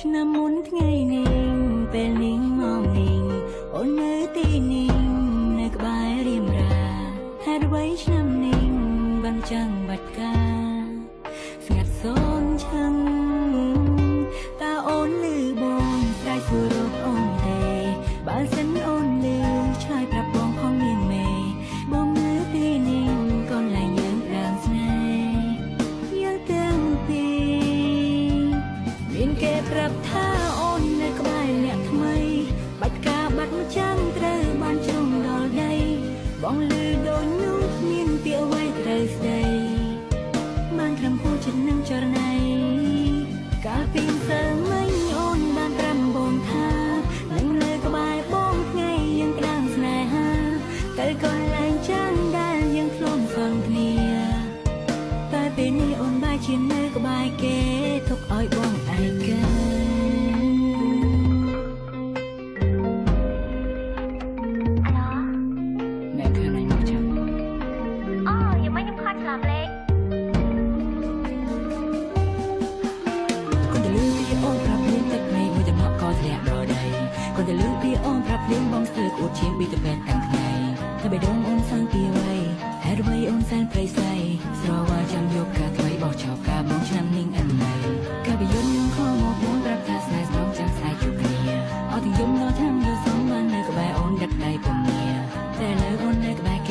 ឆ្នាំមុនថ្ងៃនេះពេលនាងមកនេះអូននៅទីនេះនៅក្បែររៀមរាហេតុអ្វីឆ្នាំនេះបានចាំងបាច់ការស្ងាត់សូនឆឹងតើអូនលឺបងស្រែកសួររកអូនទេបើសិនអូនលឺឆ្លើយប្រាប់បងផងមានមេបងនៅទីនេះកន្លែងយើងដើមស្នេហ៍យើងទាំងពីរមានគេប្រាប់ថាអូននៅក្បែរអ្នកថ្មីបាច់ការបាត់មកចាំងត្រូវបានជ្រុំដល់ដីបងលឺដូចនោះមានពាក្យអ្វីត្រូវស្ដីបានត្រឹមពូចិត្តនឹងចរណៃកាលពីសើមិញអូនបានប្រាប់បងថានឹងនៅក្បែរបងថ្ងៃយើងក្តៅស្នេហាទៅកន្លែងចាំងដែលយើងធ្លាប់សងគ្នាតែពេលនេះអូនបែរជានៅក្បែរគេទុកឲ្យបងឯកាคนจะลืมพี่อ้อมรับเลี้ยงบองเสือกอดเชียงบีตะเป็นตั้งไงถ้าไปดงอ้นสร้างปีไว้แห่ไว้อ้นแสนไพรใสสรอว่าจำยกกาถอยบอกชาวกาบองช้ำนิ่งอันไหนกาไปยนยงข้อมอบม้วนรับทาสนายสองจังสายจุกเนียเอาถึงยมนอทำโยสองมันในกระบายอ้นดักได้ปมเนียแต่เลยอ้นในกระบายเก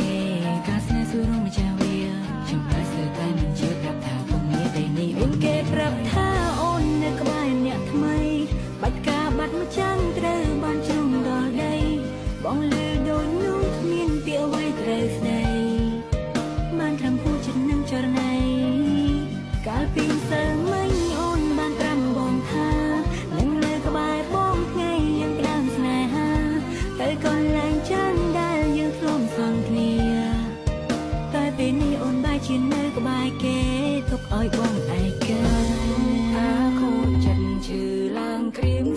กาสนายสู้ร่มไม่จาเวียช่างพระเสือใต้มันเชื่อรับทาปมเนียได้นี่เป็นเกตรับท่าอ้นในกระบายเนี่ยทำไมบัดกาบัดมาจังត្រូវបានជ្រុំដល់ដីបងលឺដូចនោះមានពាក្យអ្វីត្រូវស្ដីបានត្រឹមពូចិត្តនឹងចរណៃកាលពីសើមិញអូនបានប្រាប់បងថានឹងនៅក្បែរបងថ្ងៃយើងក្តៅស្នេហាទៅកន្លែងចាំងដែលយើងធ្លាប់សងគ្នាតែពេលនេះអូនបែរជានៅក្បែរគេទុកឲ្យបងឯកាអាខូចចិត្តឈឺឡើងក្រៀម